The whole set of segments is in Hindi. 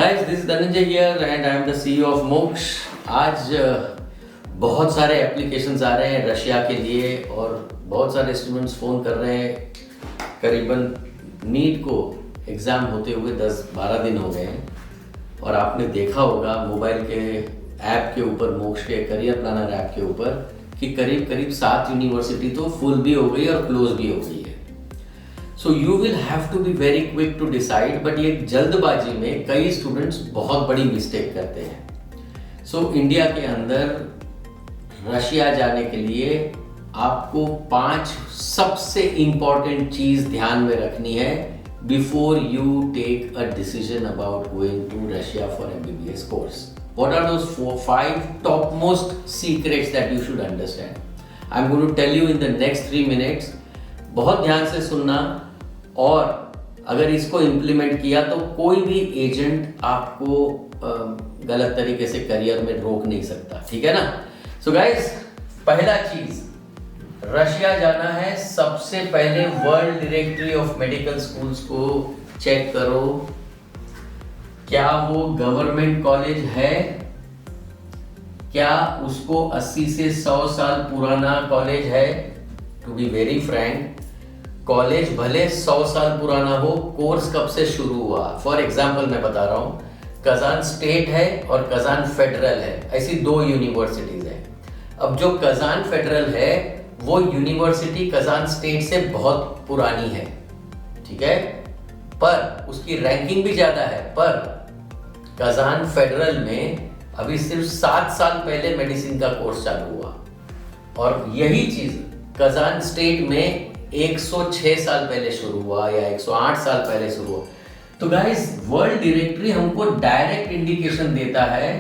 Guys, this is Dhananjay here and I am the CEO of Moksha. आज बहुत सारे एप्लीकेशंस आ रहे हैं रशिया के लिए और बहुत सारे स्टूडेंट्स फ़ोन कर रहे हैं। करीबन नीट को एग्ज़ाम होते हुए 10-12 दिन हो गए हैं और आपने देखा होगा मोबाइल के ऐप के ऊपर, मोक्ष के करियर प्लानर ऐप के ऊपर कि करीब 7 यूनिवर्सिटी तो फुल भी हो गई और क्लोज भी हो गई है। So you will have to be very quick to decide, but ये जल्दबाजी में कई स्टूडेंट्स बहुत बड़ी मिस्टेक करते हैं। सो इंडिया के अंदर रशिया जाने के लिए आपको 5 सबसे इंपॉर्टेंट चीज ध्यान में रखनी है before you take a decision about going to Russia for MBBS course. What are those 5 topmost secrets that you should understand? I'm going to tell you in the next 3 minutes. बहुत ध्यान से सुनना, और अगर इसको इम्प्लीमेंट किया तो कोई भी एजेंट आपको गलत तरीके से करियर में रोक नहीं सकता, ठीक है ना। सो गाइस, पहला चीज, रशिया जाना है, सबसे पहले world directory of medical schools को चेक करो, क्या वो गवर्नमेंट कॉलेज है, क्या उसको 80 से 100 साल पुराना कॉलेज है। To be very frank, college भले 100 साल पुराना हो, कोर्स कब से शुरू हुआ। फॉर एग्जाम्पल मैं बता रहा हूँ, कजान स्टेट है और कजान फेडरल है, ऐसी 2 यूनिवर्सिटीज हैं। अब जो कजान फेडरल है वो यूनिवर्सिटी कजान स्टेट से बहुत पुरानी है, ठीक है, पर उसकी रैंकिंग भी ज्यादा है। पर कजान फेडरल में अभी सिर्फ 7 साल पहले मेडिसिन का कोर्स चालू हुआ, और यही चीज कजान स्टेट में 106 साल पहले शुरू हुआ या 108 साल पहले शुरू हुआ। तो गाइस, वर्ल्ड डायरेक्टरी हमको डायरेक्ट इंडिकेशन देता है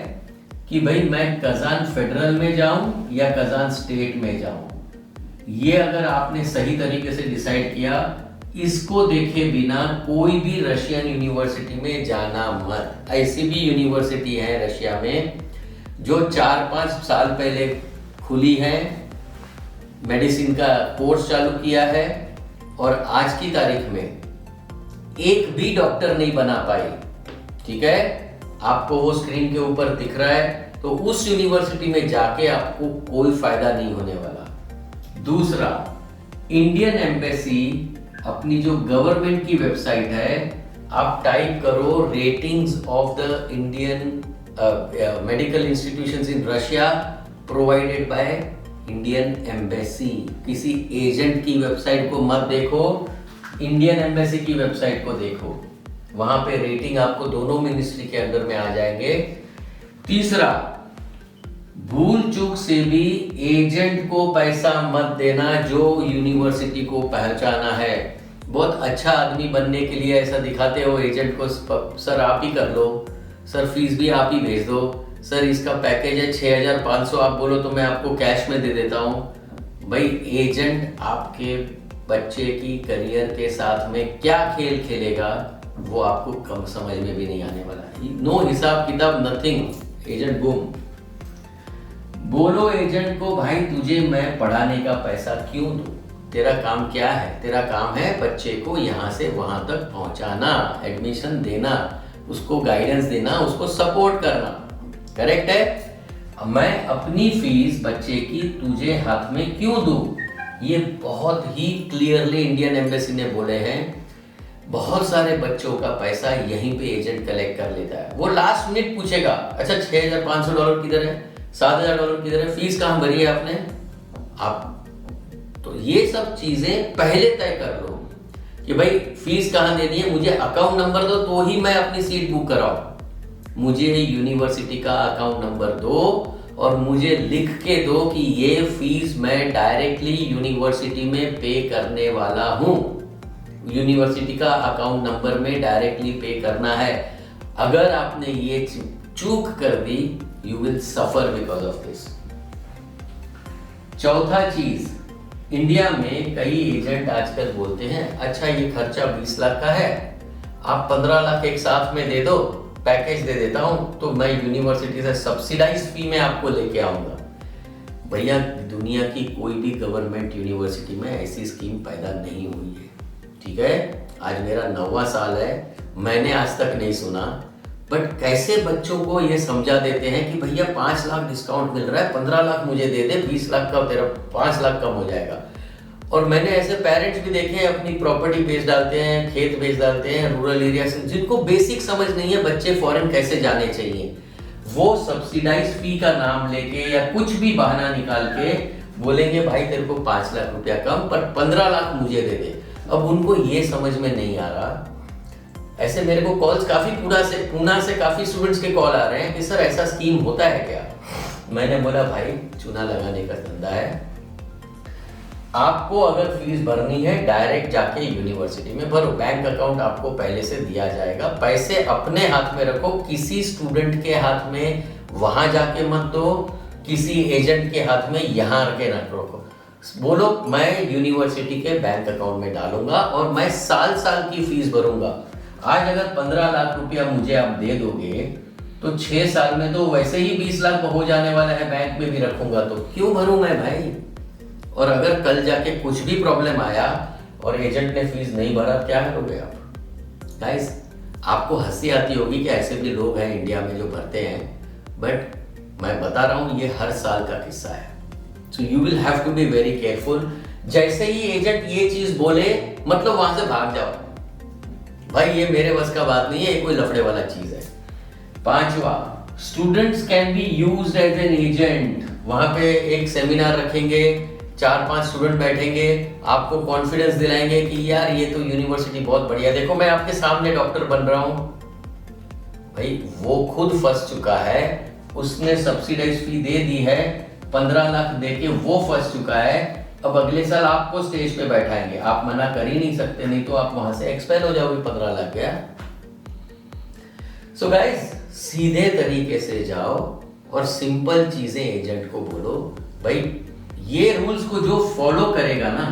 कि भाई मैं कजान फेडरल में जाऊं या कजान स्टेट में जाऊं। ये अगर आपने सही तरीके से डिसाइड किया, इसको देखे बिना कोई भी रशियन यूनिवर्सिटी में जाना मत। ऐसी भी यूनिवर्सिटी है रशिया में जो 4-5 साल पहले खुली है, मेडिसिन का कोर्स चालू किया है, और आज की तारीख में एक भी डॉक्टर नहीं बना पाई, ठीक है। आपको वो स्क्रीन के ऊपर दिख रहा है, तो उस यूनिवर्सिटी में जाके आपको कोई फायदा नहीं होने वाला। दूसरा, इंडियन एम्बेसी अपनी जो गवर्नमेंट की वेबसाइट है, आप टाइप करो ratings of the Indian medical institutions in Russia provided by Indian embassy. किसी एजेंट की वेबसाइट को मत देखो, इंडियन एम्बेसी की वेबसाइट को देखो, वहां पे रेटिंग आपको दोनों मिनिस्ट्री के अंदर में आ जाएंगे। तीसरा, भूल चूक से भी एजेंट को पैसा मत देना जो यूनिवर्सिटी को पहचाना है। बहुत अच्छा आदमी बनने के लिए ऐसा दिखाते हो एजेंट को, सर आप ही कर लो, सर फीस भी आप ही भेज दो, सर इसका पैकेज है 6500, आप बोलो तो मैं आपको कैश में दे देता हूँ। भाई, एजेंट आपके बच्चे की करियर के साथ में क्या खेल खेलेगा वो आपको कम समझ में भी नहीं आने वाला। नो हिसाब किताब, नथिंग, एजेंट गुम। बोलो एजेंट को, भाई तुझे मैं पढ़ाने का पैसा क्यों दूं, तेरा काम क्या है। तेरा काम है बच्चे को यहाँ से वहां तक पहुंचाना, एडमिशन देना, उसको गाइडेंस देना, उसको सपोर्ट करना, करेक्ट है। मैं अपनी फीस बच्चे की तुझे हाथ में क्यों दूं, ये बहुत ही क्लियरली इंडियन एम्बेसी ने बोले हैं। बहुत सारे बच्चों का पैसा यहीं पे एजेंट कलेक्ट कर लेता है। वो लास्ट मिनट पूछेगा, अच्छा $6500 किधर है, $7000 किधर है, फीस कहाँ भरी है आपने। आप तो ये सब चीजें पहले तय कर लो कि भाई फीस कहाँ देनी है, मुझे अकाउंट नंबर दो तो ही मैं अपनी सीट बुक कराऊं। मुझे यूनिवर्सिटी का अकाउंट नंबर दो और मुझे लिख के दो कि ये फीस मैं डायरेक्टली यूनिवर्सिटी में पे करने वाला हूं। यूनिवर्सिटी का अकाउंट नंबर में डायरेक्टली पे करना है। अगर आपने ये चूक कर दी, you will suffer because of this. चौथा चीज, इंडिया में कई एजेंट आजकल बोलते हैं, अच्छा ये खर्चा 20 लाख का है, आप 15 लाख एक साथ में दे दो, पैकेज दे देता हूं, तो मैं यूनिवर्सिटी से सब्सिडाइज फी में आपको लेके आऊंगा। भैया, दुनिया की कोई भी गवर्नमेंट यूनिवर्सिटी में ऐसी स्कीम पैदा नहीं हुई है, ठीक है। आज मेरा 9वां साल है, मैंने आज तक नहीं सुना बट कैसे बच्चों को ये समझा देते हैं कि भैया 5 लाख डिस्काउंट मिल रहा है, 15 लाख मुझे दे दे, 20 लाख का तेरा 5 लाख कम हो जाएगा। और मैंने ऐसे पेरेंट्स भी देखे हैं, अपनी प्रॉपर्टी बेच डालते हैं, खेत बेच डालते हैं रूरल एरिया से, जिनको बेसिक समझ नहीं है बच्चे फॉरेन कैसे जाने चाहिए। वो सब्सिडाइज फी का नाम लेके या कुछ भी बहाना निकाल के बोलेंगे भाई तेरे को 5 लाख रुपया कम, पर 15 लाख मुझे दे दे। अब उनको ये समझ में नहीं आ रहा। ऐसे मेरे को कॉल्स काफी पूना से काफी स्टूडेंट्स के कॉल आ रहे हैं कि सर ऐसा स्कीम होता है क्या। मैंने बोला भाई चूना लगाने का धंधा है, आपको अगर फीस भरनी है डायरेक्ट जाके यूनिवर्सिटी में भरो, बैंक अकाउंट आपको पहले से दिया जाएगा, पैसे अपने हाथ में रखो, किसी स्टूडेंट के हाथ में वहां जाके मत दो, किसी एजेंट के हाथ में यहाँ रखे न रखो। बोलो मैं यूनिवर्सिटी के बैंक अकाउंट में डालूंगा और मैं साल साल की फीस भरूंगा। आज अगर 15 लाख रुपया मुझे आप दे दोगे तो 6 साल में तो वैसे ही 20 लाख हो जाने वाला है, बैंक में भी रखूंगा तो क्यों भरूं मैं भाई। और अगर कल जाके कुछ भी प्रॉब्लम आया और एजेंट ने फीस नहीं भरा, क्या करोगे आप? गाइस आपको हंसी आती होगी कि ऐसे भी लोग हैं इंडिया में जो भरते हैं, बट मैं बता रहा हूं ये हर साल का किस्सा है। So you will have to be very careful. जैसे ही एजेंट ये चीज बोले मतलब वहां से भाग जाओ भाई, ये मेरे बस का बात नहीं है, ये कोई लफड़े वाला चीज है। 5वां, students can be used as an agent. वहां पे एक सेमिनार रखेंगे, 4-5 स्टूडेंट बैठेंगे, आपको कॉन्फिडेंस दिलाएंगे कि यार ये तो यूनिवर्सिटी बहुत बढ़िया, देखो मैं आपके सामने डॉक्टर बन रहा हूं। भाई वो खुद फंस चुका है, उसने सब्सिडाइज फी दे दी है, 15 लाख देके वो फंस चुका है। अब अगले साल आपको स्टेज पे बैठाएंगे, आप मना कर ही नहीं सकते, नहीं तो आप वहां से एक्सपेल हो जाओगे। 15 लाख गया। सो गाइस सीधे तरीके से जाओ और सिंपल चीजें एजेंट को बोलो। भाई ये रूल्स को जो फॉलो करेगा ना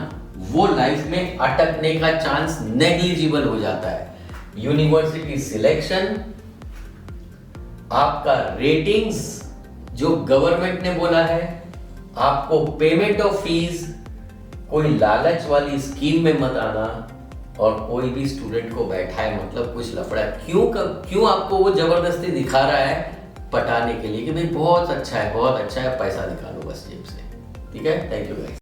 वो लाइफ में अटकने का चांस नेग्लिजिबल हो जाता है। यूनिवर्सिटी सिलेक्शन, आपका रेटिंग्स जो गवर्नमेंट ने बोला है, आपको पेमेंट ऑफ फीस, कोई लालच वाली स्कीम में मत आना, और कोई भी स्टूडेंट को बैठा है मतलब कुछ लफड़ा है, क्यों आपको वो जबरदस्ती दिखा रहा है पटाने के लिए कि भाई बहुत अच्छा है पैसा निकालो बस जेब से। ठीक है, थैंक यू गाइस।